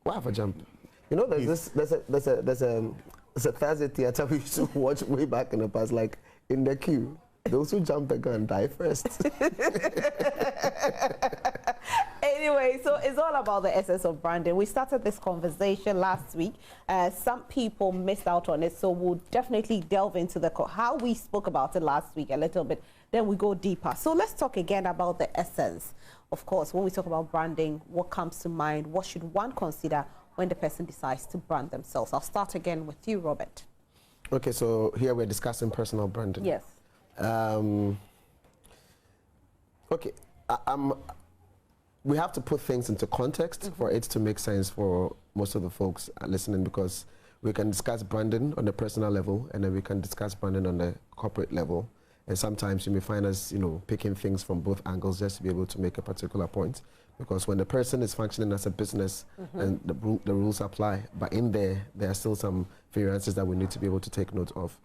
Why have a jump? You know, there's a Thursday theater we used to watch way back in the past, like in the queue. Those who jump the gun die first. Anyway, so it's all about the essence of branding. We started this conversation last week. Some people missed out on it, so we'll definitely delve into how we spoke about it last week a little bit. Then we go deeper. So let's talk again about the essence. Of course, when we talk about branding, what comes to mind? What should one consider when the person decides to brand themselves? I'll start again with you, Robert. Okay, so here we're discussing personal branding. Yes. Okay, we have to put things into context for it to make sense for most of the folks listening, because we can discuss branding on the personal level and then we can discuss branding on the corporate level. And sometimes you may find us, you know, picking things from both angles just to be able to make a particular point. Because when the person is functioning as a business, and the rules apply, but in there are still some variances that we need to be able to take note of.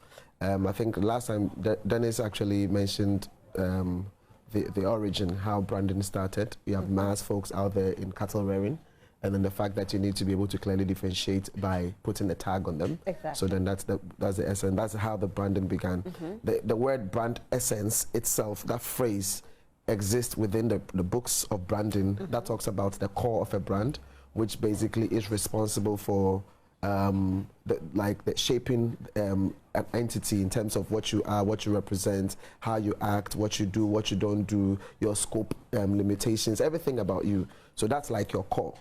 I think last time Dennis actually mentioned the origin, how branding started. You have mass folks out there in cattle rearing, and then the fact that you need to be able to clearly differentiate by putting a tag on them. Exactly. So then that's the essence. That's how the branding began. The word brand essence itself, that phrase, exists within the books of branding that talks about the core of a brand, which basically is responsible for the shaping an entity in terms of what you are, what you represent, how you act, what you do, what you don't do, your scope, limitations, everything about you. So that's like your core.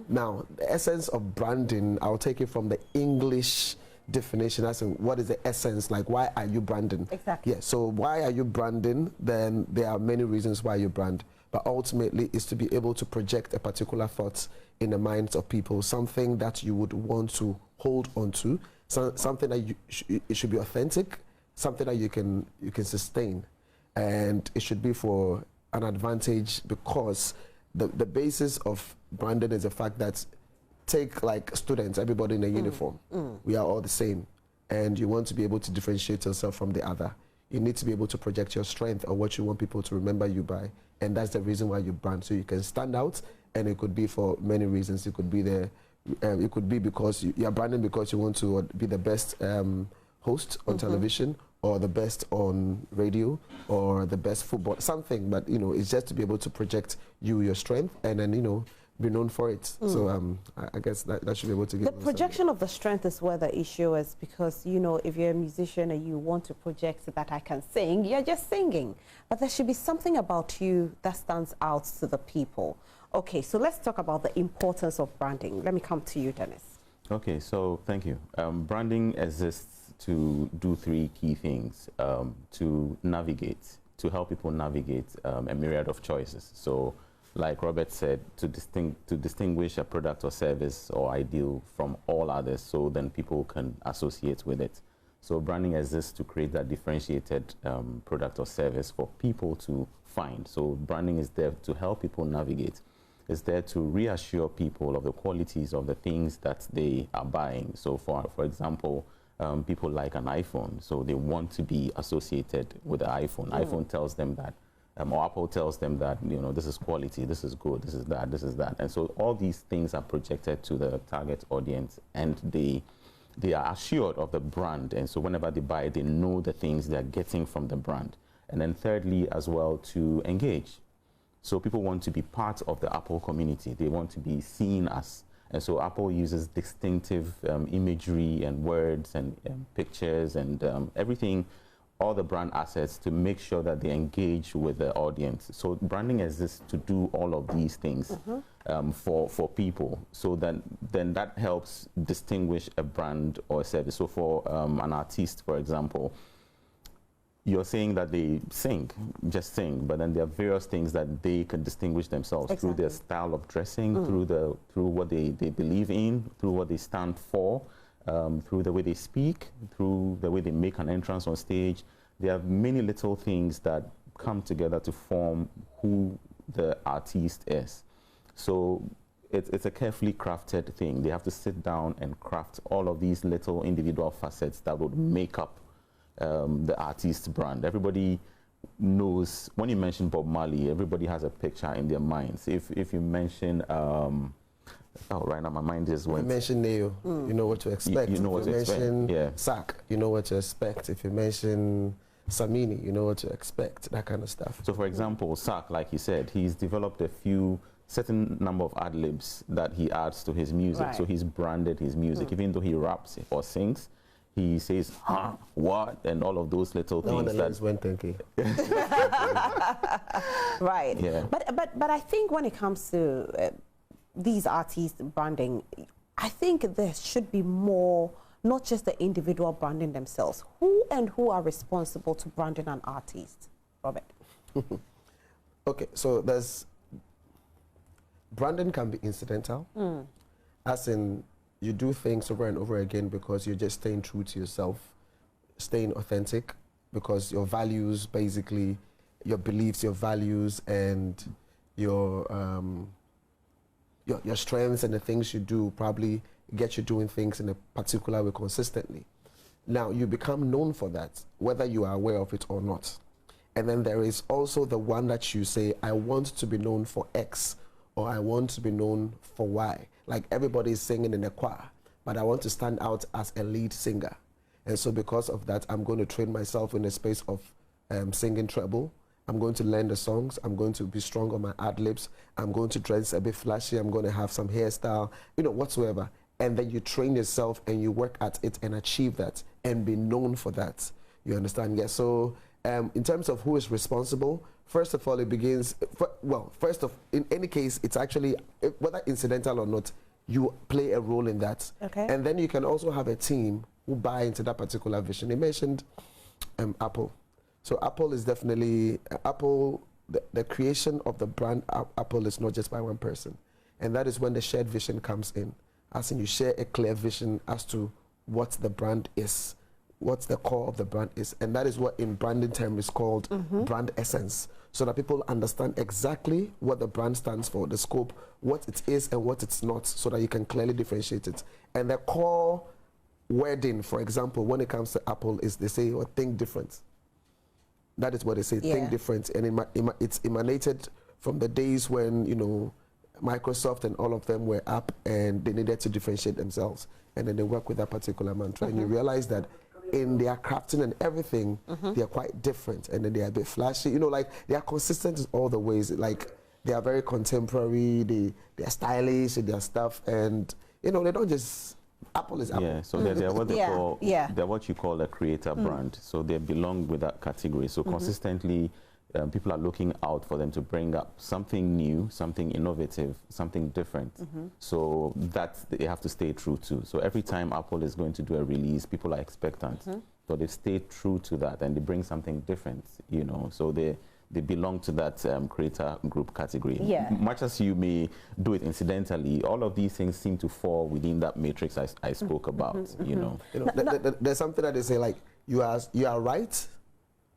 Now, the essence of branding, I'll take it from the English definition as in what is the essence, like why are you branding? Exactly. Yeah, so why are you branding? Then there are many reasons why you brand, but ultimately is to be able to project a particular thought in the minds of people, something that you would want to hold on to, something that it should be authentic, something that you can sustain, and it should be for an advantage, because the basis of branding is the fact that, take like students, everybody in a uniform, we are all the same, and you want to be able to differentiate yourself from the other. You need to be able to project your strength or what you want people to remember you by, and that's the reason why you brand, so you can stand out. And it could be for many reasons. It could be it could be because you are branding because you want to be the best host on television, or the best on radio, or the best football, something. But you know, it's just to be able to project your strength, and then, you know, be known for it. So I guess that should be able to give the projection of the strength is where the issue is, because, you know, if you're a musician and you want to project that I can sing, you're just singing, but there should be something about you that stands out to the people. Okay, so let's talk about the importance of branding. Let me come to you, Dennis. Okay, so thank you. Branding exists to do three key things: to navigate, to help people navigate a myriad of choices. So, like Robert said, to distinguish a product or service or ideal from all others, so then people can associate with it. So branding exists to create that differentiated product or service for people to find. So branding is there to help people navigate. It's there to reassure people of the qualities of the things that they are buying. So for example, people like an iPhone, so they want to be associated with the iPhone. iPhone tells them that, or Apple tells them that, you know, this is quality, this is good, this is that, this is that. And so all these things are projected to the target audience, and they are assured of the brand. And so whenever they buy, they know the things they're getting from the brand. And then thirdly, as well, to engage. So people want to be part of the Apple community. They want to be seen as. And so Apple uses distinctive imagery and words and pictures and everything, all the brand assets, to make sure that they engage with the audience. So branding exists to do all of these things for people. So then that helps distinguish a brand or a service. So for an artist, for example, you're saying that they just sing, but then there are various things that they can distinguish themselves through their style of dressing, through what they believe in, through what they stand for, through the way they speak, through the way they make an entrance on stage. There are many little things that come together to form who the artist is. So it's a carefully crafted thing. They have to sit down and craft all of these little individual facets that would make up the artist's brand. Everybody knows, when you mention Bob Marley, everybody has a picture in their minds. If you mention Oh, right now my mind just went. You mention Neo, you know what to expect. You know what to expect. If you mention Yeah. Sack, you know what to expect. If you mention Samini, you know what to expect. That kind of stuff. So, for example, Sack, like you said, he's developed a few certain number of ad libs that he adds to his music. Right. So he's branded his music, even though he raps or sings. He says, huh, what, and all of those little No, things. the lines went thinking. Right. Yeah. But I think when it comes to these artists branding, I think there should be more, not just the individual branding themselves. Who are responsible to branding an artist, Robert? Okay, so there's branding can be incidental, as in you do things over and over again because you're just staying true to yourself, staying authentic, because your values, basically, your beliefs, your values, and your strengths and the things you do probably get you doing things in a particular way consistently. Now, you become known for that, whether you are aware of it or not. And then there is also the one that you say, I want to be known for X, or I want to be known for Y. Like everybody is singing in a choir, but I want to stand out as a lead singer. And so because of that, I'm going to train myself in the space of singing treble. I'm going to learn the songs. I'm going to be strong on my ad-libs. I'm going to dress a bit flashy. I'm going to have some hairstyle, you know, whatsoever. And then you train yourself and you work at it and achieve that and be known for that. You understand? Yeah. So in terms of who is responsible, first of all, it begins, in any case, it's actually, whether incidental or not, you play a role in that. Okay. And then you can also have a team who buy into that particular vision. They mentioned Apple. So Apple is definitely, the creation of the brand Apple is not just by one person. And that is when the shared vision comes in. As in you share a clear vision as to what the brand is, what the core of the brand is. And that is what in branding term is called brand essence. So that people understand exactly what the brand stands for, the scope, what it is and what it's not, so that you can clearly differentiate it. And the core wording, for example, when it comes to Apple, is they say, well, think different. That is what they say, think different. And it's emanated from the days when, you know, Microsoft and all of them were up and they needed to differentiate themselves. And then they work with that particular mantra. And you realize that in their crafting and everything, they are quite different. And then they are a bit flashy. You know, like, they are consistent in all the ways. Like, they are very contemporary, they are stylish in their stuff. And, you know, they don't just... Apple is Apple. Yeah, so they're what they call, they're what you call a creator brand. So they belong with that category. So consistently, people are looking out for them to bring up something new, something innovative, something different. So that they have to stay true to. So every time Apple is going to do a release, people are expectant. So they stay true to that and they bring something different, you know. So they belong to that creator group category. Yeah. Much as you may do it incidentally, all of these things seem to fall within that matrix I spoke about, you know. You know, there's something that they say, like, you are right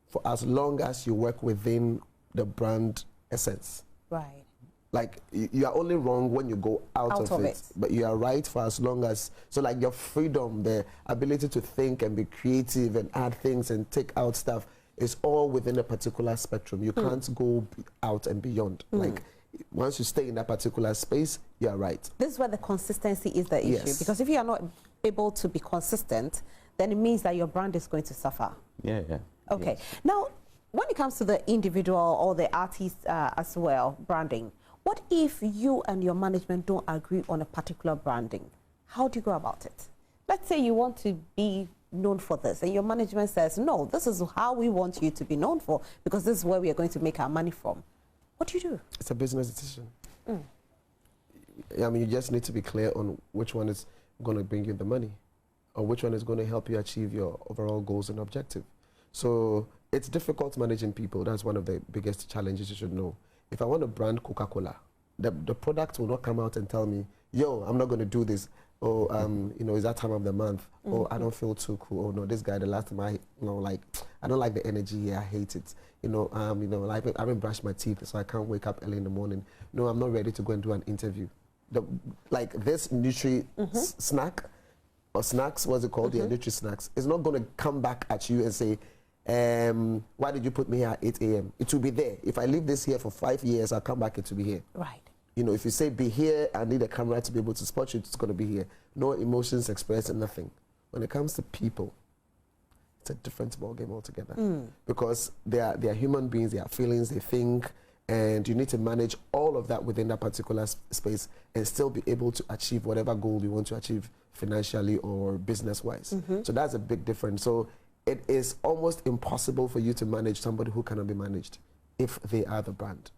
for as long as you work within the brand essence. Right. Like, you are only wrong when you go out of it. But you are right for as long as, so like your freedom, the ability to think and be creative and add things and take out stuff is all within a particular spectrum. You can't go out and beyond. Like, once you stay in that particular space, you are right. This is where the consistency is the issue. Because if you are not able to be consistent, then it means that your brand is going to suffer. Yeah, yeah. Okay. Yes. Now, when it comes to the individual or the artist as well, branding, what if you and your management don't agree on a particular branding? How do you go about it? Let's say you want to be known for this and your management says, no, this is how we want you to be known for because this is where we are going to make our money from. What do you do? It's a business decision. I mean, you just need to be clear on which one is going to bring you the money or which one is going to help you achieve your overall goals and objective. So it's difficult managing people. That's one of the biggest challenges you should know. If I want to brand Coca-Cola, the product will not come out and tell me, yo, I'm not going to do this. Oh, you know, it's that time of the month. Oh, I don't feel too cool. Oh no, this guy, the last time I don't like the energy here. I hate it. You know, like I haven't brushed my teeth, so I can't wake up early in the morning. No, I'm not ready to go and do an interview. Like this Nutri snack or snacks, what's it called? Yeah, Nutri snacks. It's not going to come back at you and say, why did you put me here at 8 a.m.? It will be there. If I leave this here for 5 years, I'll come back, it will be here. Right. You know, if you say be here, I need a camera to be able to spot you, it's going to be here. No emotions expressed and nothing. When it comes to people, it's a different ballgame altogether. Because they are human beings, they have feelings, they think, and you need to manage all of that within that particular space and still be able to achieve whatever goal you want to achieve financially or business-wise. So that's a big difference. So it is almost impossible for you to manage somebody who cannot be managed if they are the brand.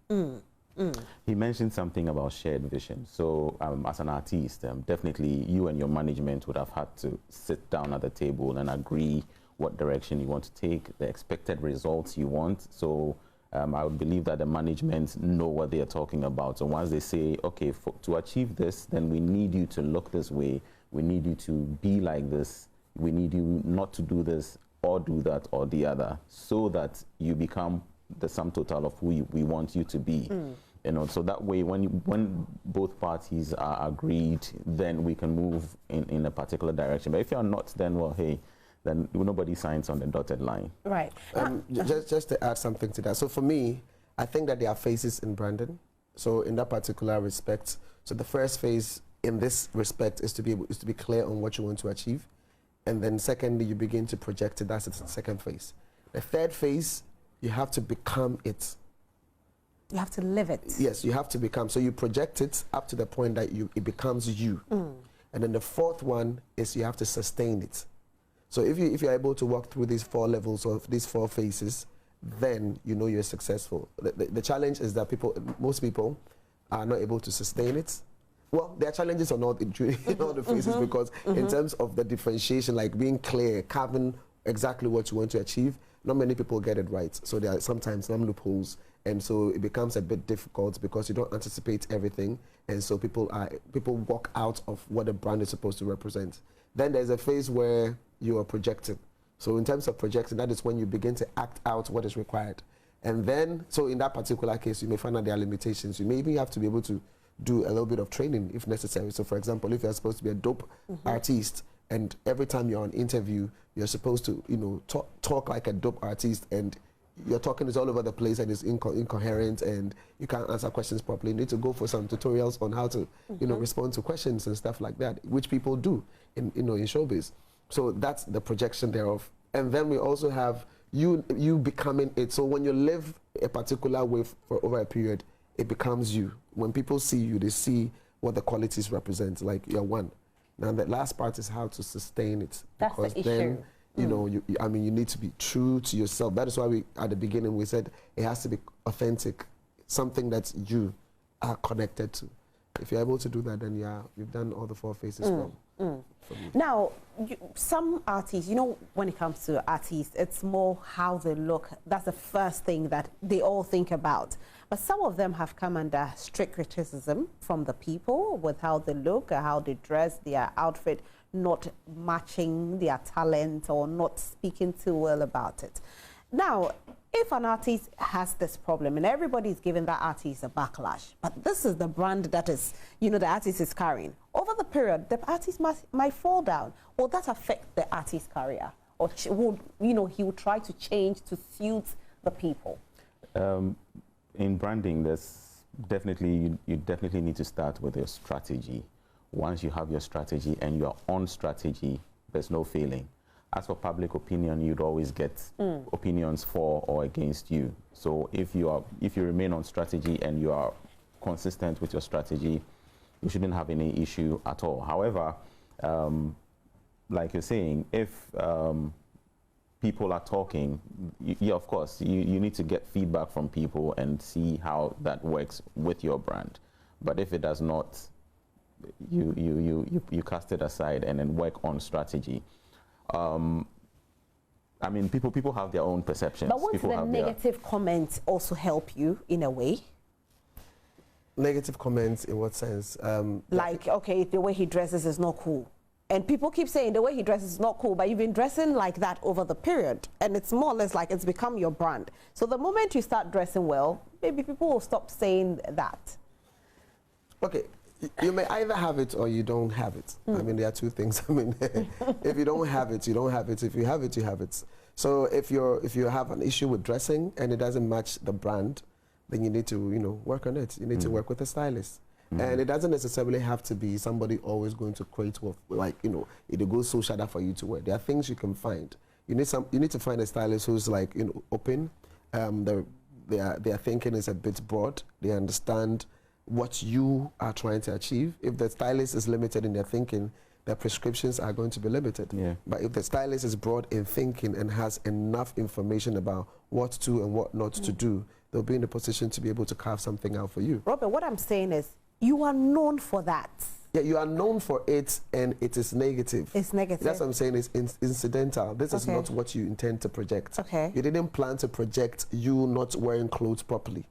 He mentioned something about shared vision. So as an artist, definitely you and your management would have had to sit down at the table and agree what direction you want to take, the expected results you want. So I would believe that the management know what they are talking about. So once they say, okay, to achieve this, then we need you to look this way, we need you to be like this, we need you not to do this or do that or the other, so that you become the sum total of who we want you to be. You know, so that way when both parties are agreed, then we can move in a particular direction. But if you're not, then well, hey, then nobody signs on the dotted line. Right. Just to add something to that. So for me, I think that there are phases in branding. So in that particular respect, so the first phase in this respect is to be clear on what you want to achieve. And then secondly, you begin to project it. That's the second phase. The third phase, you have to become it. You have to live it. Yes, you have to become. So you project it up to the point that it becomes you. And then the fourth one is you have to sustain it. So if you're able to walk through these 4 levels of these 4 phases, then you know you're successful. The challenge is that most people are not able to sustain it. Well, there are challenges on all the phases because in terms of the differentiation, like being clear, carving exactly what you want to achieve, not many people get it right. So there are sometimes some loopholes, and so it becomes a bit difficult because you don't anticipate everything, and so people walk out of what a brand is supposed to represent. Then there's a phase where you are projecting. So in terms of projecting, that is when you begin to act out what is required. And then, so in that particular case, you may find out there are limitations. You may even have to be able to do a little bit of training if necessary. So for example, if you're supposed to be a dope artist, and every time you're on interview, you're supposed to, you know, talk like a dope artist, and your talking is all over the place and it's incoherent, and you can't answer questions properly. You need to go for some tutorials on how to, you know, respond to questions and stuff like that, which people do in showbiz. So that's the projection thereof. And then we also have you becoming it. So when you live a particular way for over a period, it becomes you. When people see you, they see what the qualities represent, like you're one. Now the last part is how to sustain it. That's because the issue. then, you know, I mean, you need to be true to yourself. That is why at the beginning we said it has to be authentic, something that you are connected to. If you're able to do that, then you've done all the 4 phases from Now, some artists, you know, when it comes to artists, it's more how they look. That's the first thing that they all think about. But some of them have come under strict criticism from the people with how they look, how they dress, their outfit not matching their talent or not speaking too well about it. Now, if an artist has this problem and everybody's giving that artist a backlash, but this is the brand that is, you know, the artist is carrying, over the period, the artist might fall down. Will that affect the artist's career? Or would, you know, he would try to change to suit the people? In branding, there's definitely, you definitely need to start with your strategy. Once you have your strategy and you're on strategy, there's no failing. As for public opinion, you'd always get opinions for or against you. So if you remain on strategy and you are consistent with your strategy, you shouldn't have any issue at all. However, like you're saying, if people are talking, yeah, of course, you need to get feedback from people and see how that works with your brand. But if it does not, you cast it aside and then work on strategy. I mean, people have their own perceptions. But won't the negative comments also help you in a way? Negative comments in what sense? Like, okay, the way he dresses is not cool. And people keep saying the way he dresses is not cool, but you've been dressing like that over the period. And it's more or less like it's become your brand. So the moment you start dressing well, maybe people will stop saying that. Okay. You may either have it or you don't have it. I mean, there are 2 things. I mean, if you don't have it, you don't have it. If you have it, you have it. So if you have an issue with dressing and it doesn't match the brand, then you need to, you know, work on it. You need to work with a stylist. And it doesn't necessarily have to be somebody always going to create with, like, you know, it goes so shada for you to wear. There are things you can find. You need to find a stylist who's, like, you know, open. Their thinking is a bit broad. They understand what you are trying to achieve. If the stylist is limited in their thinking, their prescriptions are going to be limited. Yeah. But if the stylist is broad in thinking and has enough information about what to and what not to do, they'll be in a position to be able to carve something out for you. Robert, what I'm saying is, you are known for that. Yeah, you are known for it, and it is negative. It's negative. That's what I'm saying. It's incidental. This is not what you intend to project. Okay. You didn't plan to project you not wearing clothes properly.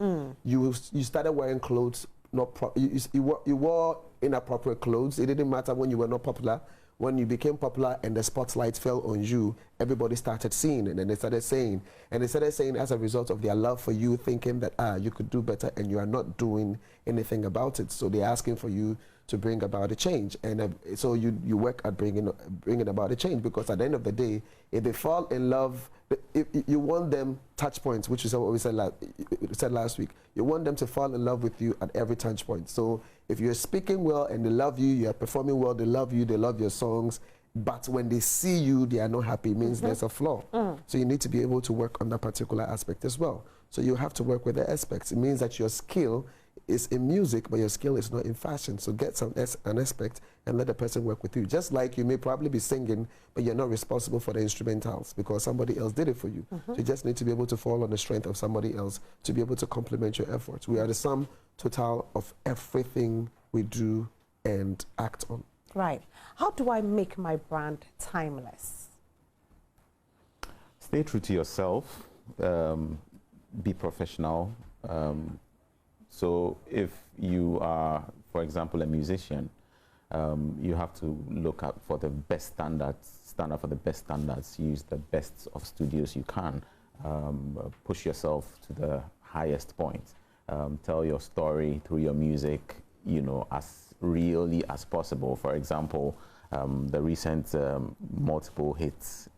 You started wearing clothes not you wore inappropriate clothes. It didn't matter when you were not popular. When you became popular and the spotlight fell on you, everybody started seeing it, and they started saying, as a result of their love for you, thinking that you could do better, and you are not doing anything about it. So they're asking for you to bring about a change, and so you work at bringing about a change, because at the end of the day, if they fall in love, if you want them touch points, which is what we said last week. You want them to fall in love with you at every touch point. So if you're speaking well and they love you, you're performing well, they love you, they love your songs, but when they see you, they are not happy. It means there's a flaw. So you need to be able to work on that particular aspect as well. So you have to work with the aspects. It means that your skill is in music, but your skill is not in fashion. So get an aspect and let the person work with you. Just like you may probably be singing, but you're not responsible for the instrumentals because somebody else did it for you. So you just need to be able to fall on the strength of somebody else to be able to complement your efforts. We are the sum total of everything we do and act on. Right. How do I make my brand timeless? Stay true to yourself. Be professional. So if you are, for example, a musician, you have to look out for the best standards, stand up for the best standards, use the best of studios you can, push yourself to the highest point, tell your story through your music, you know, as really as possible. For example, the recent multiple hits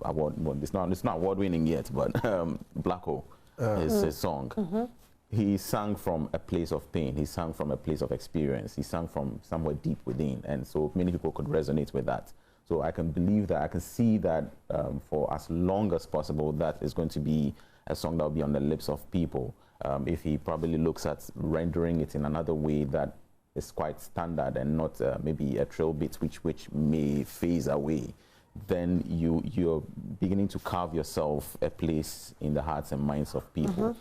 award, well, it's not award-winning yet, but Black Hole is a song. He sang from a place of pain. He sang from a place of experience. He sang from somewhere deep within. And so many people could resonate with that. So I can believe that, I can see that for as long as possible, that is going to be a song that will be on the lips of people. If he probably looks at rendering it in another way that is quite standard and not maybe a trill bit which may phase away, then you're beginning to carve yourself a place in the hearts and minds of people.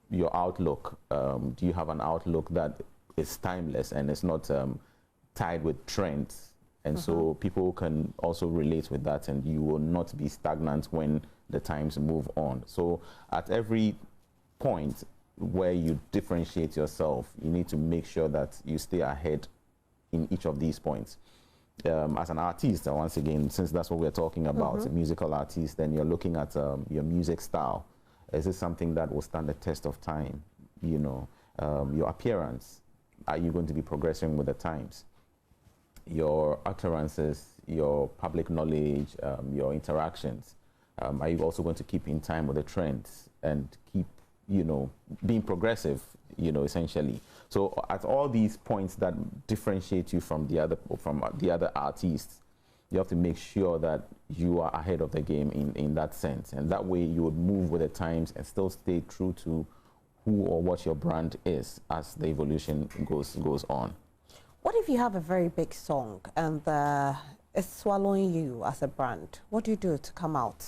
Your outlook, do you have an outlook that is timeless and is not tied with trends? And so people can also relate with that, and you will not be stagnant when the times move on. So at every point where you differentiate yourself, you need to make sure that you stay ahead in each of these points. As an artist, once again, since that's what we're talking about, a musical artist, then you're looking at your music style. Is it something that will stand the test of time? You know, your appearance. Are you going to be progressing with the times? Your utterances, your public knowledge, your interactions. Are you also going to keep in time with the trends and keep, you know, being progressive, you know, essentially? So at all these points that differentiate you from the other artists, you have to make sure that you are ahead of the game in that sense. And that way you would move with the times and still stay true to who or what your brand is as the evolution goes on. What if you have a very big song and it's swallowing you as a brand? What do you do to come out?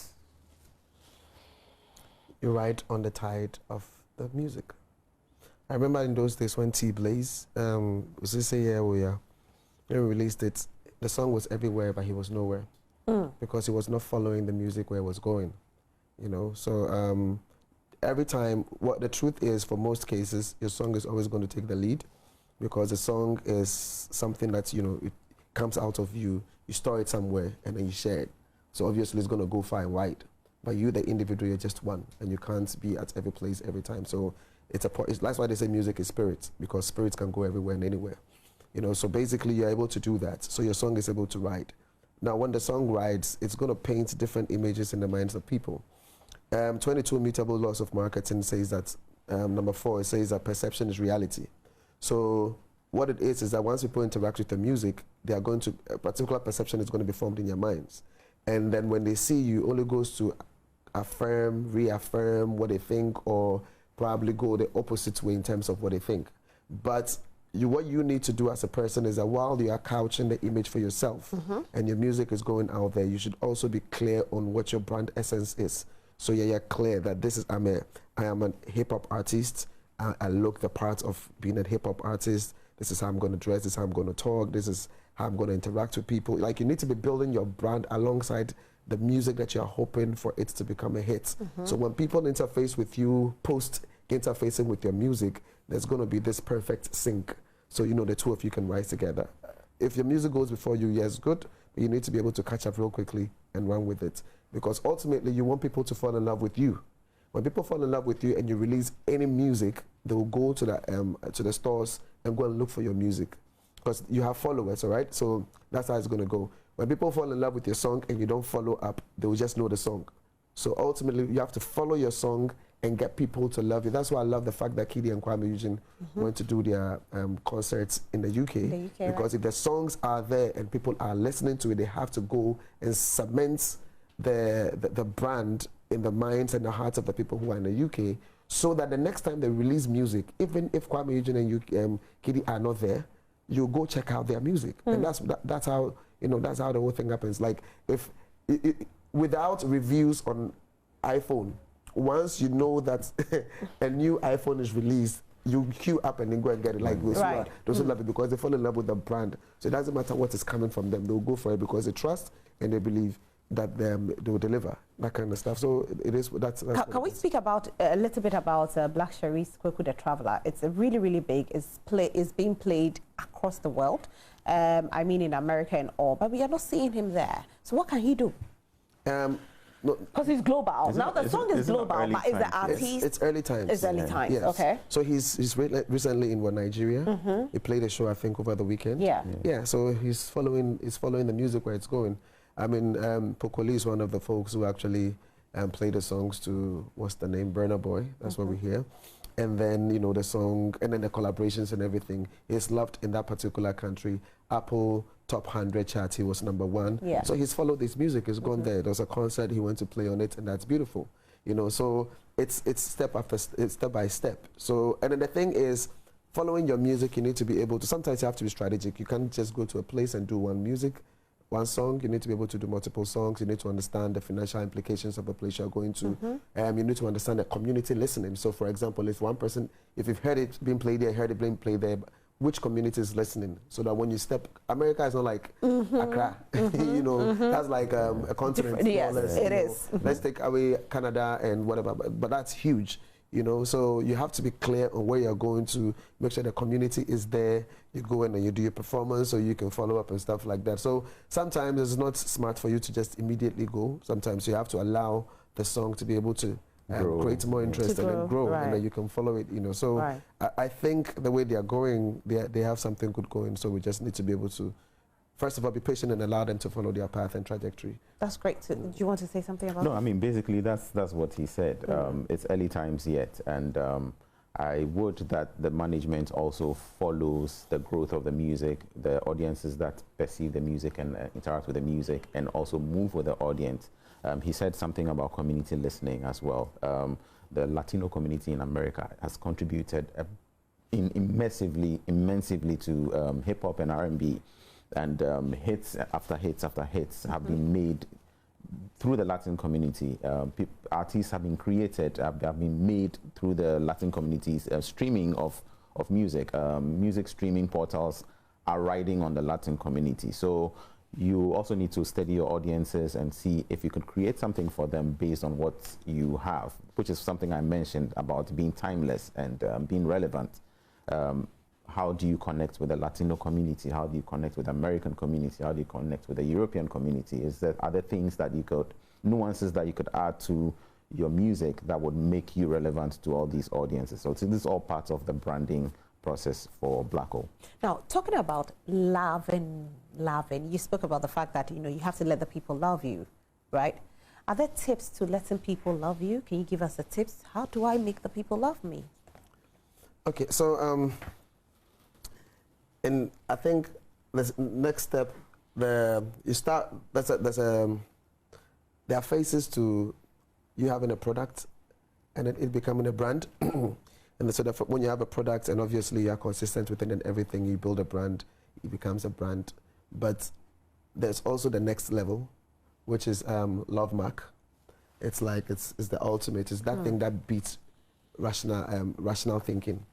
You ride on the tide of the music. I remember in those days when T-Blaze, was this a year when we released it, the song was everywhere, but he was nowhere because he was not following the music where it was going, you know. So every time, what the truth is, for most cases, your song is always going to take the lead because the song is something that, you know, it comes out of you, you store it somewhere, and then you share it. So obviously it's going to go far and wide. But you, the individual, you're just one, and you can't be at every place every time. So that's why they say music is spirit, because spirits can go everywhere and anywhere. You know, so basically you're able to do that. So your song is able to ride. Now, when the song rides, it's going to paint different images in the minds of people. 22 Immutable Laws of Marketing says that, number 4, it says that perception is reality. So what it is that once people interact with the music, they are going to, a particular perception is going to be formed in your minds. And then when they see you, only goes to affirm, reaffirm what they think, or probably go the opposite way in terms of what they think. But what you need to do as a person is that while you are couching the image for yourself and your music is going out there, you should also be clear on what your brand essence is. So you're clear that this is, I am a hip-hop artist. I look the part of being a hip-hop artist. This is how I'm going to dress. This is how I'm going to talk. This is how I'm going to interact with people. Like, you need to be building your brand alongside the music that you're hoping for it to become a hit. So when people interface with you, interfacing with your music, there's going to be this perfect sync. So, you know, the two of you can rise together. If your music goes before you, yes, good. But you need to be able to catch up real quickly and run with it. Because ultimately, you want people to fall in love with you. When people fall in love with you and you release any music, they will go to the stores and go and look for your music. Because you have followers, all right? So that's how it's going to go. When people fall in love with your song and you don't follow up, they will just know the song. So ultimately, you have to follow your song and get people to love you. That's why I love the fact that Kidi and Kwame Eugene went to do their concerts in the UK. Because if the songs are there and people are listening to it, they have to go and cement the brand in the minds and the hearts of the people who are in the UK, so that the next time they release music, even if Kwame Eugene and Kidi are not there, you go check out their music. And that's how, you know, that's how the whole thing happens. Like, if without reviews on iPhone, once you know that a new iPhone is released, you queue up and then go and get it. Like those who love it because they fall in love with the brand. So it doesn't matter what is coming from them; they'll go for it because they trust and they believe that they will deliver, that kind of stuff. So it is. That's can we speak about a little bit about Black Sherry's Kweku the Traveler? It's a really big. It's being played across the world. I mean, in America and all, but we are not seeing him there. So what can he do? Because he's global. Now the song is global, but is the artist? It's early times. It's early times. Yes. Okay. So he's recently in Nigeria. He played a show, I think, over the weekend. Yeah. So he's following the music where it's going. I mean, Pokoli is one of the folks who actually played the songs to, what's the name, Burna Boy. That's what we hear. And then, you know, the song, and then the collaborations and everything. He's loved in that particular country. Apple Top 100 chart, he was #1. Yeah. So he's followed this music, he's gone there. There was a concert, he went to play on it, and that's beautiful. You know, so it's step by step. So, and then the thing is, following your music, you need to be able to, sometimes you have to be strategic. You can't just go to a place and do one song. You need to be able to do multiple songs. You need to understand the financial implications of the place you're going to. You need to understand the community listening. So, for example, if you've heard it being played there, heard it being played there, which community is listening? So that when you step, America is not like Accra, you know, that's like a continent. Yes, it is. Let's take away Canada and whatever, but that's huge. You know, so you have to be clear on where you're going to, make sure the community is there. You go in and you do your performance so you can follow up and stuff like that. So sometimes it's not smart for you to just immediately go. Sometimes you have to allow the song to be able to create more interest and then grow, and then you can follow it, you know. So I think the way they are going, they have something good going, so we just need to be able to, first of all, be patient and allow them to follow their path and trajectory. That's great. So, do you want to say something about that? No, I mean, basically, that's what he said. It's early times yet, and I would that the management also follows the growth of the music, the audiences that perceive the music and interact with the music, and also move with the audience. He said something about community listening as well. The Latino community in America has contributed immensely to hip-hop and R&B. And hits after hits after hits have been made through the Latin community. Artists have been created, have been made through the Latin communities. Streaming of music, music streaming portals are riding on the Latin community. So you also need to study your audiences and see if you could create something for them based on what you have, which is something I mentioned about being timeless and being relevant. How do you connect with the Latino community? How do you connect with the American community? How do you connect with the European community? Is there other things that you could, nuances that you could add to your music that would make you relevant to all these audiences? So this is all part of the branding process for Black Hole. Now, talking about loving, you spoke about the fact that, you know, you have to let the people love you, right? Are there tips to letting people love you? Can you give us the tips? How do I make the people love me? Okay, so And I think the next step, there are phases to you having a product and it becoming a brand. And so that when you have a product and obviously you're consistent with it and everything, you build a brand, it becomes a brand. But there's also the next level, which is Love Mark. It's like, it's the ultimate. It's that thing that beats rational thinking.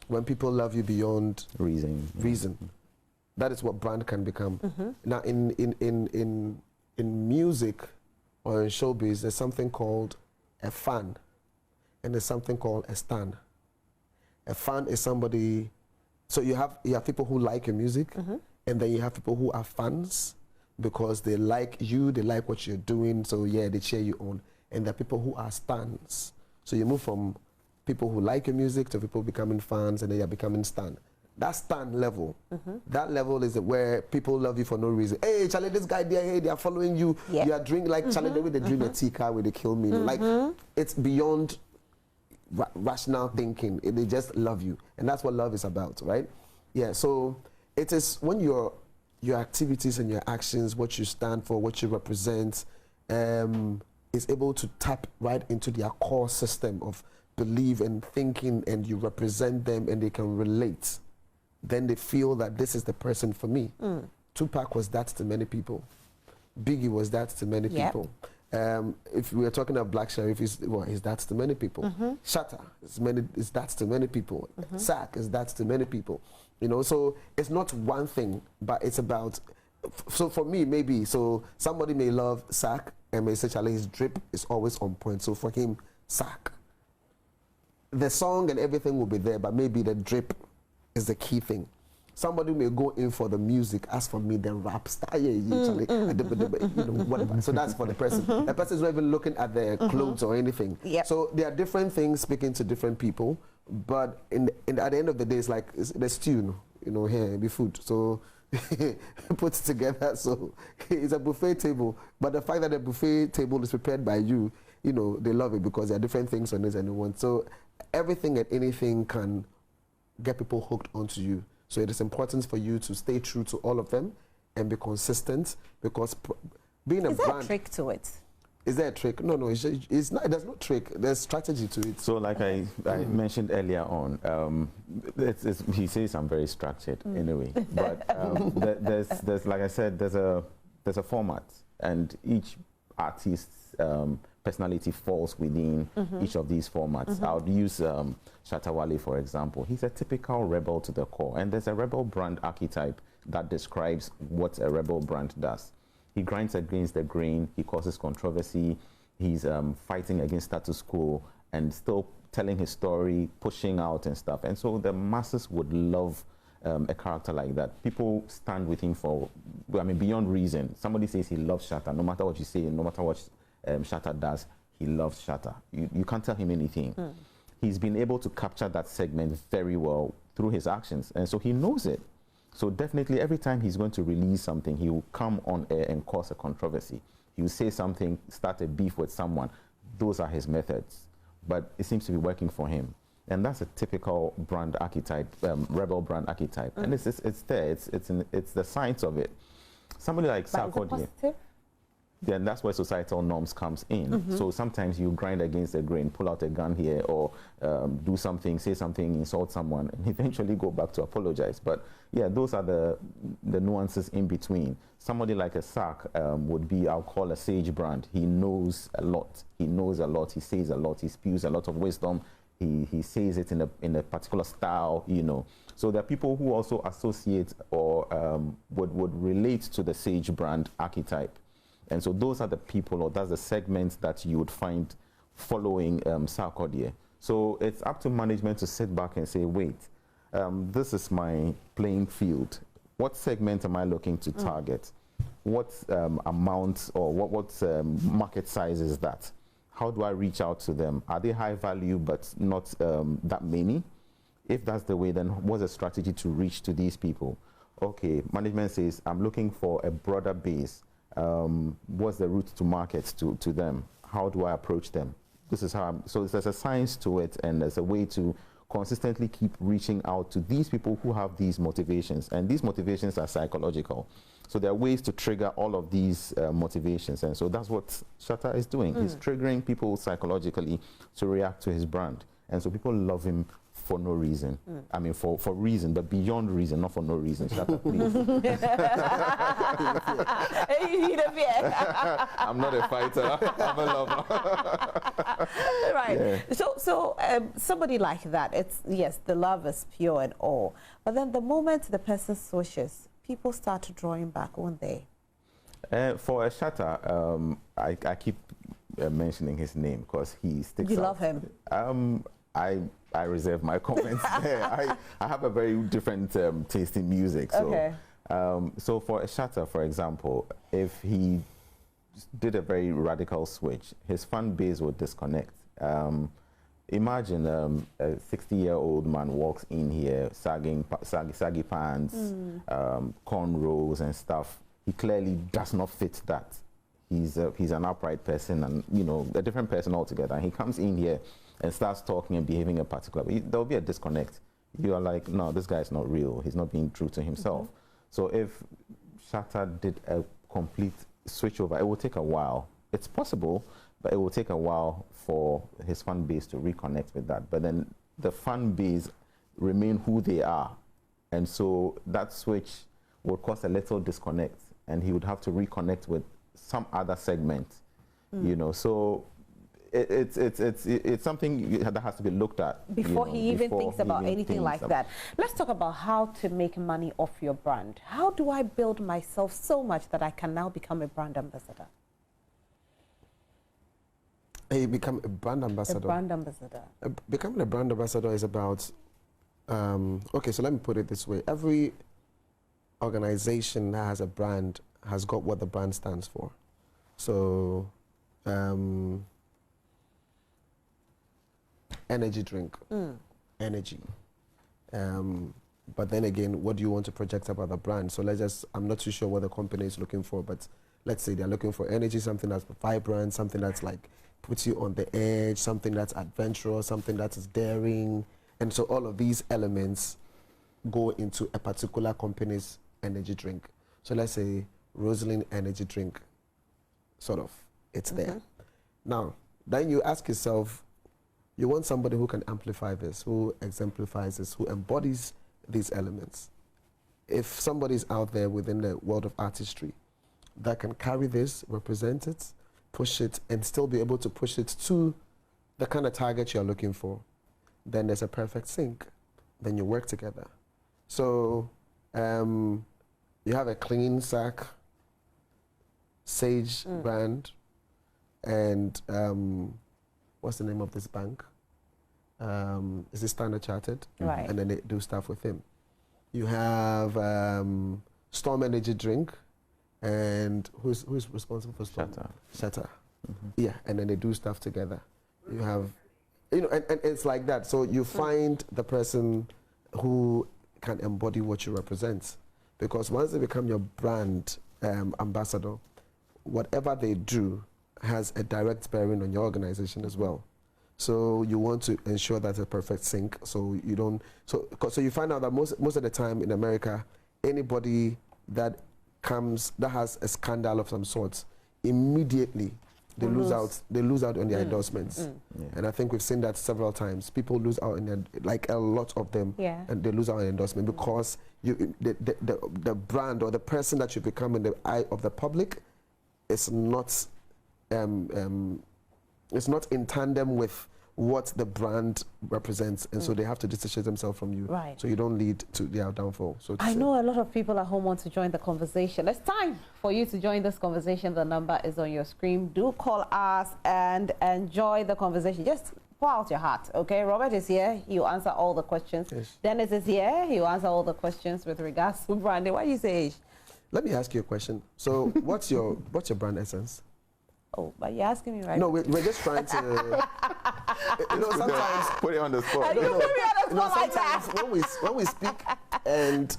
When people love you beyond reason, that is what brand can become. Now, in music or in showbiz, there's something called a fan, and there's something called a stan. A fan is somebody. So you have people who like your music, and then you have people who are fans because they like you, they like what you're doing. So yeah, they cheer you on. And there are people who are stans. So you move from people who like your music to people becoming fans, and then you're becoming stan. That stan level, that level is where people love you for no reason. Hey, Charlie, this guy there, hey, they are following you. Yeah. You are drinking like Charlie, the way they drink a tea car where they kill me. Like, it's beyond rational thinking. They just love you, and that's what love is about, right? Yeah. So it is when your activities and your actions, what you stand for, what you represent, is able to tap right into their core system of belief and thinking, and you represent them, and they can relate. Then they feel that this is the person for me. Tupac was that to many people. Biggie was that to many people. If we are talking about Black Sherif, he's that to many people. Shatta is that to many people. Sack is that to many people. You know, so it's not one thing, but it's about. So for me, maybe somebody may love Sack and may say, Charlie, his drip is always on point. So for him, Sack. The song and everything will be there, but maybe the drip is the key thing. Somebody may go in for the music. As for me, the rap style, whatever. So that's for the person. The person is not even looking at their clothes or anything. So there are different things speaking to different people. But at the end of the day, it's like the stew, here be food. So put it together. So it's a buffet table. But the fact that the buffet table is prepared by you, they love it because there are different things on it and they want. So everything and anything can get people hooked onto you. So it is important for you to stay true to all of them and be consistent, because being a brand... Is there a trick to it? Is there a trick? No, it's not. There's no trick. There's strategy to it. So like I mentioned earlier on, he says I'm very structured anyway. But there's like I said, there's a format, and each artist's personality falls within each of these formats. I would use Shatta Wale, for example. He's a typical rebel to the core, and there's a rebel brand archetype that describes what a rebel brand does. He grinds against the grain, he causes controversy, he's fighting against status quo, and still telling his story, pushing out and stuff. And so the masses would love a character like that. People stand with him for, beyond reason. Somebody says he loves Shatta, no matter what you say, no matter what Shatta does, he loves Shatta. You can't tell him anything. He's been able to capture that segment very well through his actions, and so he knows it. So definitely every time he's going to release something, he will come on air and cause a controversy. He will say something, start a beef with someone. Those are his methods, but it seems to be working for him. And that's a typical brand archetype, rebel brand archetype. And it's there, it's the science of it. Somebody like Sarkodie. Then that's where societal norms comes in. So sometimes you grind against the grain, pull out a gun here, or do something, say something, insult someone, and eventually go back to apologize. But yeah, those are the nuances in between. Somebody like a Sack would be, I'll call a sage brand. He knows a lot. He knows a lot. He says a lot. He spews a lot of wisdom. He says it in a particular style, So there are people who also associate or would relate to the sage brand archetype. And so those are the people, or that's the segments that you would find following Sarkodie. So it's up to management to sit back and say, wait, this is my playing field. What segment am I looking to target? What amount or what market size is that? How do I reach out to them? Are they high value but not that many? If that's the way, then what's the strategy to reach to these people? Okay, management says, I'm looking for a broader base. What's the route to market to them? How do I approach them? This is how so there's a science to it, and there's a way to consistently keep reaching out to these people who have these motivations, and these motivations are psychological. So there are ways to trigger all of these motivations, and so that's what Shatta is doing. He's triggering people psychologically to react to his brand, and so people love him for no reason. I mean, for reason, but beyond reason, not for no reason. Shatta, please. I'm not a fighter. I'm a lover. Right. Yeah. So somebody like that, it's, yes, the love is pure and all, but then the moment the person switches, people start drawing back, won't they? For a Shatta, I keep mentioning his name because he sticks out. You love him? I reserve my comments there. I have a very different taste in music. So, okay. So for a Shatta, for example, if he did a very radical switch, his fan base would disconnect. Imagine a 60-year-old man walks in here, saggy pants, cornrows and stuff. He clearly does not fit that. He's an upright person, and you know, a different person altogether. And he comes in here and starts talking and behaving a particular way. There'll be a disconnect. You are like, no, this guy's not real. He's not being true to himself. So if Shatta did a complete switchover, it will take a while. It's possible, but it will take a while for his fan base to reconnect with that. But then the fan base remain who they are. And so that switch would cause a little disconnect, and he would have to reconnect with some other segment, you know. So it's something that has to be looked at before he even thinks about anything like that. Let's talk about how to make money off your brand. How do I build myself so much that I can now become a brand ambassador? You become a brand ambassador. A brand ambassador. Becoming a brand ambassador is about, okay, so let me put it this way. Every organization that has a brand has got what the brand stands for. So, energy drink, energy. But then again, what do you want to project about the brand? So let's just, I'm not too sure what the company is looking for, but let's say they're looking for energy, something that's vibrant, something that's like puts you on the edge, something that's adventurous, something that is daring. And so all of these elements go into a particular company's energy drink. So let's say Rosalind energy drink, sort of, it's there. Now, then you ask yourself, you want somebody who can amplify this, who exemplifies this, who embodies these elements. If somebody's out there within the world of artistry that can carry this, represent it, push it, and still be able to push it to the kind of target you're looking for, then there's a perfect sync. Then you work together. So you have a clean sack, Sage brand, and what's the name of this bank? Is it Standard Chartered? Right. And then they do stuff with him. You have Storm Energy Drink, and who's responsible for Storm? Shatta. Yeah, and then they do stuff together. You have, you know, and it's like that. So you find the person who can embody what you represent, because once they become your brand ambassador, whatever they do has a direct bearing on your organization as well. So you want to ensure that's a perfect sync. So you don't. So you find out that most of the time in America, anybody that comes that has a scandal of some sort, immediately they lose out on their endorsements. Yeah. And I think we've seen that several times. People lose out on their, like a lot of them, and they lose out on endorsement because the brand or the person that you become in the eye of the public is not it's not in tandem with what the brand represents, and so they have to dissociate themselves from you, so you don't lead to their downfall. So I know a lot of people at home want to join the conversation. It's time for you to join this conversation. The number is on your screen. Do call us and enjoy the conversation. Just pour out your heart, okay? Robert is here. He will answer all the questions. Yes. Dennis is here. He will answer all the questions with regards to branding. Why do you say? Let me ask you a question. So what's your brand essence? Oh, but you're asking me right now. No, we're just trying to, you know, sometimes put it on the spot. Sometimes when we speak, and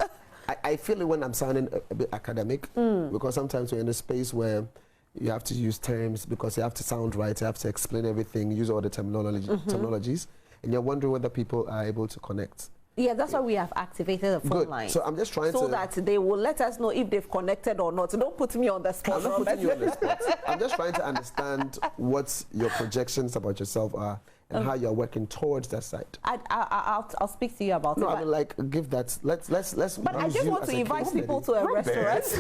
I feel it when I'm sounding a bit academic, because sometimes we're in a space where you have to use terms because you have to sound right, you have to explain everything, use all the terminologies, and you're wondering whether people are able to connect. Yeah, that's why we have activated the phone line. So I'm just trying so to... that they will let us know if they've connected or not. So don't put me on the spot. I'm not putting you on the spot. I'm just trying to understand what your projections about yourself are and how you're working towards that side. I'll speak to you about it. No, I mean, like, give that. Let's. But I just want to invite people to a restaurant.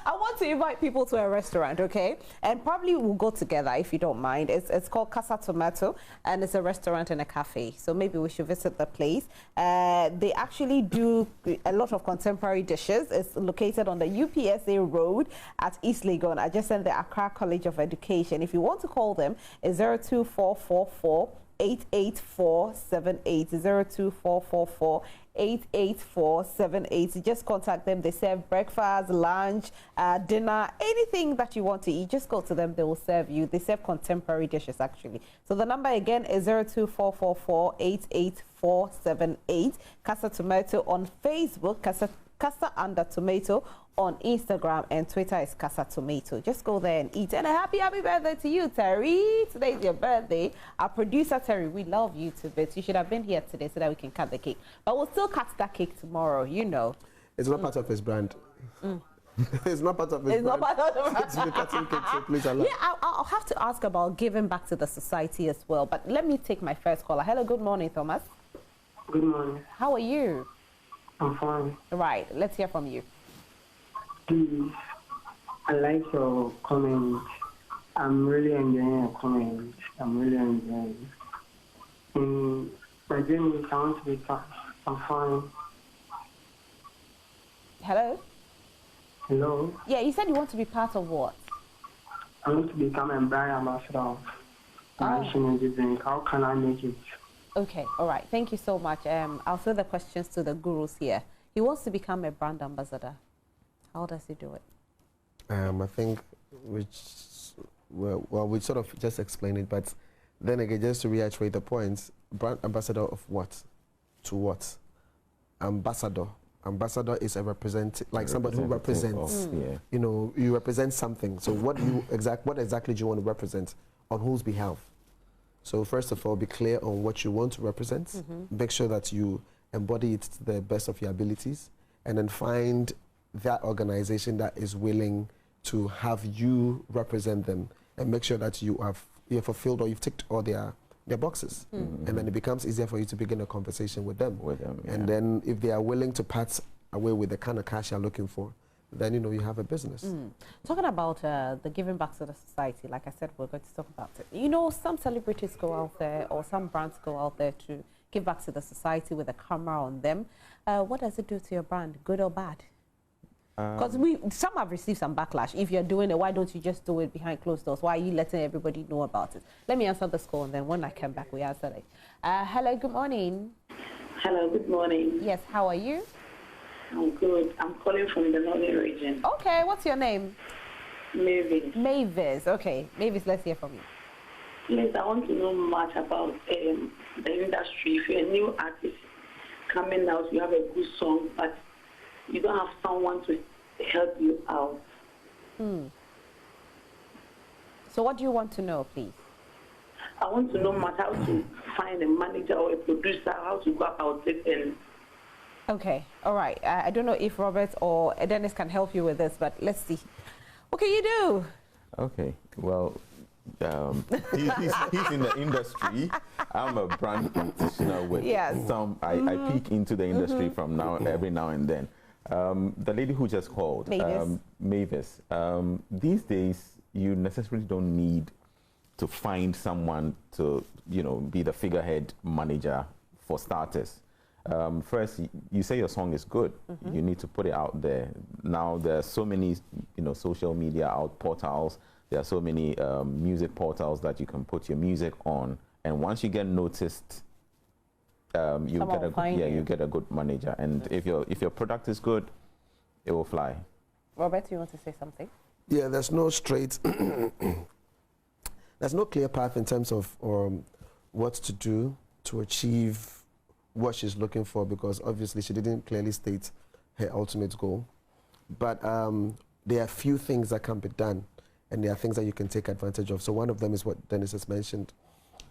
I want to invite people to a restaurant, okay? And probably we'll go together if you don't mind. It's called Casa Tomato, and it's a restaurant and a cafe. So maybe we should visit the place. They actually do a lot of contemporary dishes. It's located on the UPSA Road at East Legon, adjacent the Accra College of Education. If you want to call them, it's 02444 88478 02444 88478. Just contact them. They serve breakfast, lunch, dinner, anything that you want to eat. Just go to them. They will serve you. They serve contemporary dishes, actually. So the number again is 02444 88478. Casa Tomato on Facebook, Casa Tomato on Instagram, and Twitter is Casa Tomato. Just go there and eat. And a happy birthday to you, Terry. Today's your birthday. Our producer, Terry, we love you to bits. You should have been here today so that we can cut the cake. But we'll still cut that cake tomorrow, you know. It's not part of his brand. It's not part of his brand. Not part of the brand. It's the cutting cake, so please allow. Yeah, I'll have to ask about giving back to the society as well. But let me take my first caller. Hello, good morning, Thomas. Good morning. How are you? I'm fine. Right, let's hear from you. Please, I like your comments. I'm really enjoying your comments. I'm really enjoying it. My dream is I want to be tough. I'm fine. Hello? Hello? Yeah, you said you want to be part of what? I want to become a brand ambassador of Nation Energy Drink. How can I make it? Okay, all right. Thank you so much. I'll throw the questions to the gurus here. He wants to become a brand ambassador. How does he do it? I think we sort of just explained it, but then again, just to reiterate the points, brand ambassador of what? To what? Ambassador. Ambassador is a like somebody who represents. You know, you represent something. So what exactly do you want to represent? On whose behalf? So first of all, be clear on what you want to represent. Make sure that you embody it to the best of your abilities, and then find that organization that is willing to have you represent them, and make sure that you've fulfilled or you've ticked all their boxes. And then it becomes easier for you to begin a conversation with them. And then if they are willing to part away with the kind of cash you're looking for, then you have a business. Talking about the giving back to the society, like I said, we're going to talk about it. You know, some celebrities go out there, or some brands go out there to give back to the society with a camera on them. What does it do to your brand, good or bad? Because some have received some backlash. If you're doing it, why don't you just do it behind closed doors? Why are you letting everybody know about it? Let me answer this call, and then when I come back, we answer it. Hello, good morning. Hello, good morning. Yes, how are you? I'm good. I'm calling from the northern region. Okay, what's your name? Mavis. Mavis, okay. Mavis, let's hear from you. Yes, I want to know much about the industry. If you're a new artist coming out, you have a good song, but you don't have someone to help you out. So what do you want to know, please? I want to know much how to find a manager or a producer, how to go about it. And okay, all right. I don't know if Robert or Dennis can help you with this, but let's see. What can you do? Okay, well, he's in the industry. I'm a brand practitioner with some. I peek into the industry from every now and then. The lady who just called, Mavis, these days you necessarily don't need to find someone to, be the figurehead manager for starters. First, you say your song is good. You need to put it out there. Now there are so many, social media portals. There are so many music portals that you can put your music on, and once you get noticed, you get a good manager. And if your product is good, it will fly. Robert, you want to say something? Yeah, there's no straight, there's no clear path in terms of what to do to achieve what she's looking for, because obviously she didn't clearly state her ultimate goal. But there are few things that can be done, and there are things that you can take advantage of. So one of them is what Dennis has mentioned.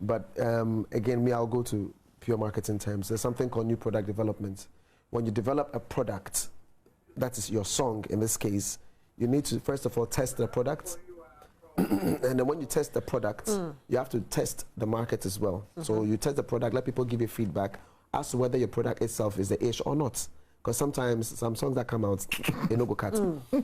But again, I'll go to pure marketing terms. There's something called new product development. When you develop a product, that is your song in this case, you need to first of all test the product. And then when you test the product, you have to test the market as well. So you test the product, let people give you feedback as to whether your product itself is the ish or not. Because sometimes some songs that come out, they no go cut.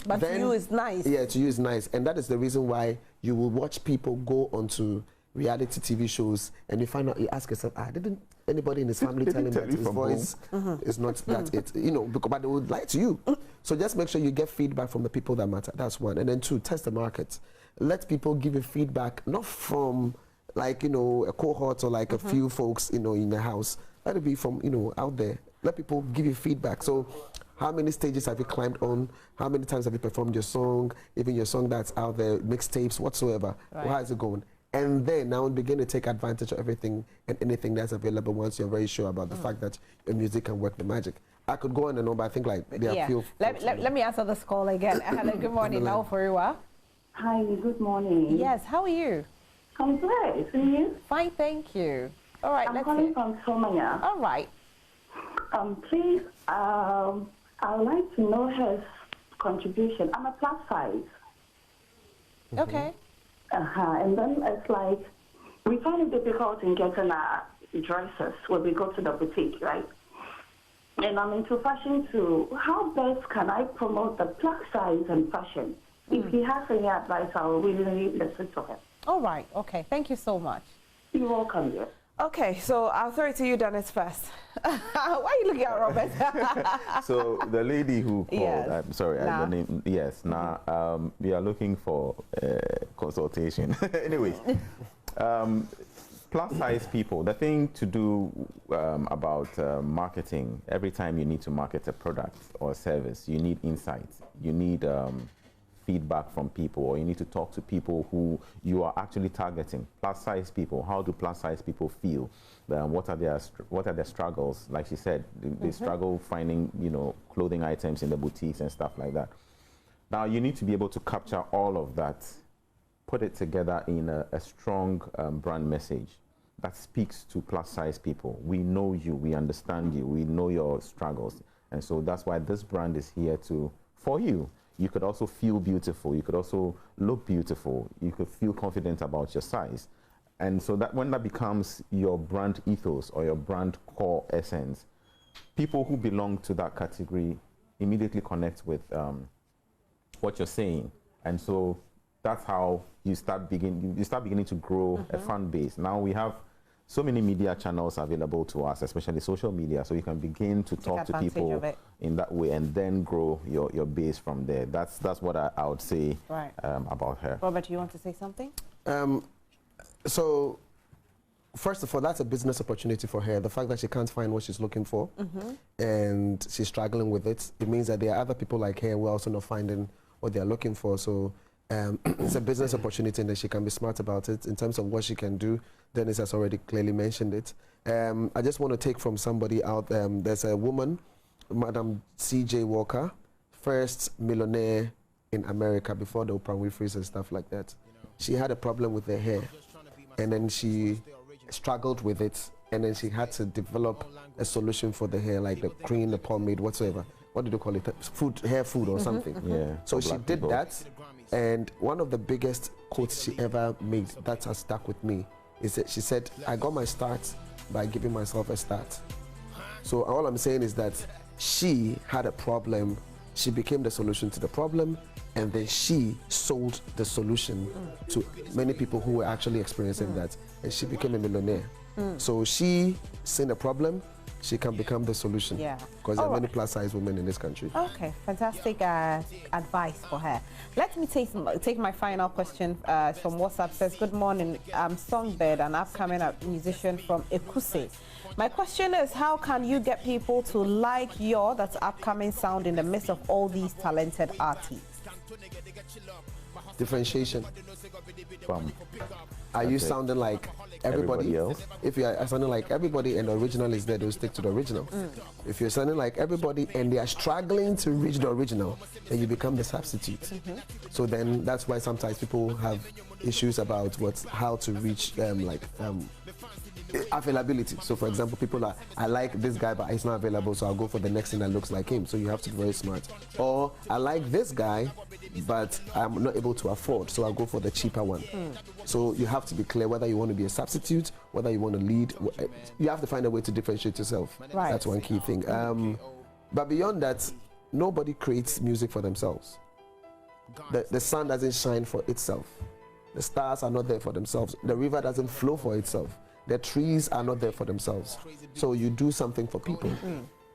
But to you it's nice. Yeah, to you it's nice. And that is the reason why you will watch people go onto reality TV shows and you find out, you ask yourself, didn't anybody in his family tell him that his voice is not that it, you know, because, but they would lie to you. So just make sure you get feedback from the people that matter. That's one. And then two, test the market. Let people give you feedback, not from like, you know, a cohort or like a few folks, you know, in the house. Let it be from, you know, out there. Let people give you feedback. So how many stages have you climbed on? How many times have you performed your song? Even your song that's out there, mixtapes, whatsoever. Right. How is it going? And then now begin to take advantage of everything and anything that's available once you're very sure about the fact that your music can work the magic. I could go on and on, but I think like there are a few. Let me answer this call again. Hello, good morning. Now for you. Hi, good morning. Yes, how are you? I'm blessed. And you? Fine, thank you. All right, I'm calling from Somaya. All right. Please, I would like to know his contribution. I'm a plus size. Okay. And then it's like, we find it difficult in getting our dresses when we go to the boutique, right? And I'm into fashion too. How best can I promote the plus size and fashion? If he has any advice, I will really listen to him. All right. Okay. Thank you so much. You're welcome, dear. Okay, so I'll throw it to you, Dennis, first. Why are you looking at Robert? So the lady who called, Yes. I'm sorry, Nah. the name, yes, now we are looking for consultation. Anyways, plus size people, the thing to do about marketing, every time you need to market a product or a service, you need insights, you need feedback from people, or you need to talk to people who you are actually targeting. Plus size people, how do plus size people feel? What are their struggles? Like she said, they struggle finding, you know, clothing items in the boutiques and stuff like that. Now you need to be able to capture all of that, put it together in a strong brand message that speaks to plus size people. We know you, we understand you, we know your struggles, and so that's why this brand is here for you. You could also feel beautiful. You could also look beautiful. You could feel confident about your size. And so that when that becomes your brand ethos or your brand core essence, people who belong to that category immediately connect with what you're saying. And so that's how you start beginning to grow a fan base. Now we have so many media channels available to us, especially social media, so you can begin to talk to people in that way and then grow your base from there. That's what I would say about her. Robert, do you want to say something? So, first of all, that's a business opportunity for her. The fact that she can't find what she's looking for and she's struggling with it, it means that there are other people like her who are also not finding what they're looking for. So it's a business opportunity and that she can be smart about it. In terms of what she can do, Dennis has already clearly mentioned it. I just want to take from somebody out, there's a woman, Madam C.J. Walker, first millionaire in America before the Oprah Winfrey's and stuff like that. She had a problem with her hair and then she struggled with it and then she had to develop a solution for the hair, like the cream, the pomade, whatsoever. What did you call it? Hair food or something. Yeah. So she did that, and one of the biggest quotes she ever made that has stuck with me is that she said, "I got my start by giving myself a start." So all I'm saying is that she had a problem, she became the solution to the problem, and then she sold the solution to many people who were actually experiencing that, and she became a millionaire. So she seen a problem, she can become the solution. Yeah. Because there are many plus size women in this country. Okay, fantastic advice for her. Let me take my final question from WhatsApp. Says, good morning, I'm Songbird, an upcoming musician from Ekuse. My question is, how can you get people to like that's upcoming sound in the midst of all these talented artists? Differentiation. Are you sounding like everybody else? If you are sounding like everybody and the original is there, they'll stick to the original. If you're sounding like everybody and they are struggling to reach the original, then you become the substitute. So then that's why sometimes people have issues about how to reach availability. So for example, people are, I like this guy, but he's not available, so I'll go for the next thing that looks like him. So you have to be very smart. Or I like this guy, but I'm not able to afford, so I'll go for the cheaper one. So you have to be clear whether you want to be a substitute, whether you want to lead. You have to find a way to differentiate yourself. Right. That's one key thing. But beyond that, nobody creates music for themselves. The sun doesn't shine for itself. The stars are not there for themselves. The river doesn't flow for itself. The trees are not there for themselves. So you do something for people.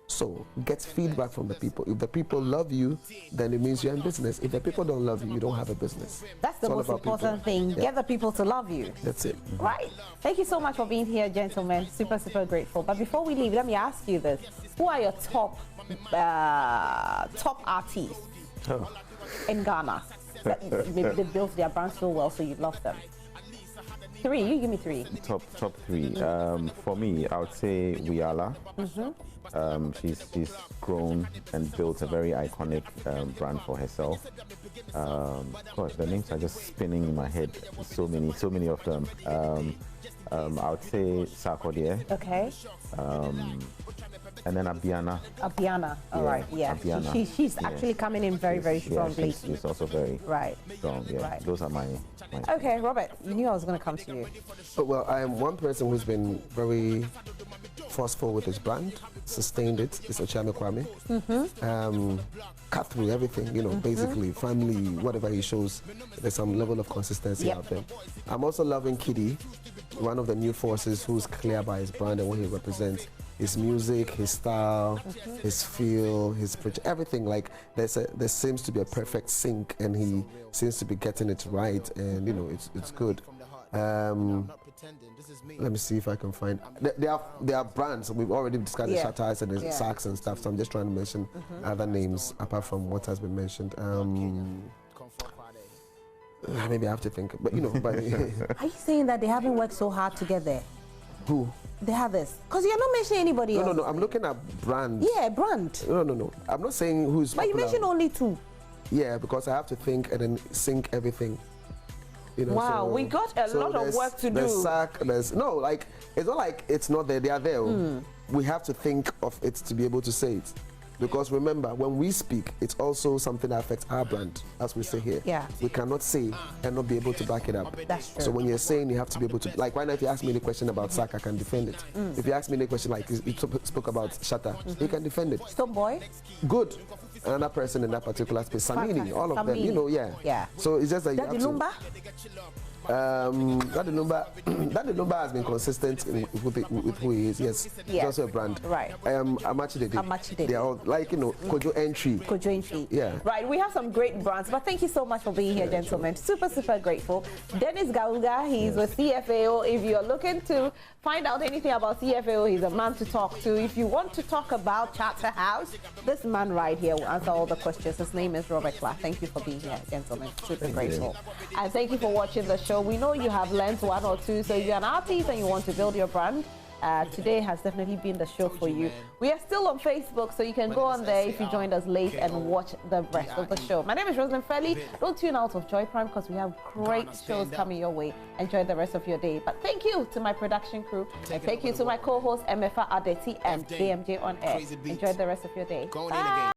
So get feedback from the people. If the people love you, then it means you're in business. If the people don't love you, you don't have a business. That's the most important thing. Yeah. Get the people to love you. That's it. Right. Thank you so much for being here, gentlemen. Super, super grateful. But before we leave, let me ask you this. Who are your top artists in Ghana? They built their brand so well, so you love them. 3, you give me 3. Top 3. For me, I would say Wiala. She's grown and built a very iconic brand for herself. Gosh, the names are just spinning in my head. So many of them. I would say Sarkodie. Okay. And then Abiana. All right. Yeah. Abiana. She's actually coming in very strongly. Yeah, she's also very strong. Yeah. Right. Those are my. Okay, Robert. You knew I was going to come to you. Well, I am one person who's been very forceful with his brand, sustained it. It's Ochame Kwame. Cut through everything, basically family, whatever he shows, there's some level of consistency out there. I'm also loving Kiddy, one of the new forces who's clear by his brand and what he represents. His music, his style, his feel, his everything. Like there seems to be a perfect sync, and he seems to be getting it right, and it's good. Let me see if I can find. There are brands. We've already discussed the Shatters and the Sacks and stuff. So I'm just trying to mention other names apart from what has been mentioned. Maybe I have to think, but But Are you saying that they haven't worked so hard together? Who? They have this. Because you're not mentioning anybody else. No. I'm looking at brands. Yeah, brand. No. I'm not saying who's But popular. you mentioned only 2. Yeah, because I have to think and then sync everything. Wow, we got a lot of work to do. It's not like it's not there. They are there. We have to think of it to be able to say it. Because remember, when we speak, it's also something that affects our brand, as we say here. Yeah. We cannot say and not be able to back it up. That's true. So when you're saying, you have to be able to, like right now, if you ask me any question about Sack, I can defend it. If you ask me any question like you spoke about Shatter, he can defend it. Stone Boy? Good. Another person in that particular space, Samini, all of them, Yeah. So it's just that you have to. Lumba? That the number has been consistent with who he is. Yes, it's also a brand. Right. Amachidede. They are all Kojo Entry. Yeah. Right. We have some great brands, but thank you so much for being here, gentlemen. Super grateful. Dennis Gauga, he's with CFAO. If you're looking to find out anything about CFAO, he's a man to talk to. If you want to talk about Charterhouse, this man right here will answer all the questions. His name is Robert Klah. Thank you for being here, gentlemen. Super grateful. And thank you for watching the show. We know you have learned 1 or 2, so if you're an artist and you want to build your brand, today has definitely been the show for you. We are still on Facebook, so you can go on there if you joined us late and watch the rest of the show. My name is Roslyn Fairley. Don't tune out of Joy Prime because we have great shows coming your way. Enjoy the rest of your day. But thank you to my production crew, and thank you to my co-hosts MFA Adeti and DMJ on Air. Enjoy the rest of your day. Bye.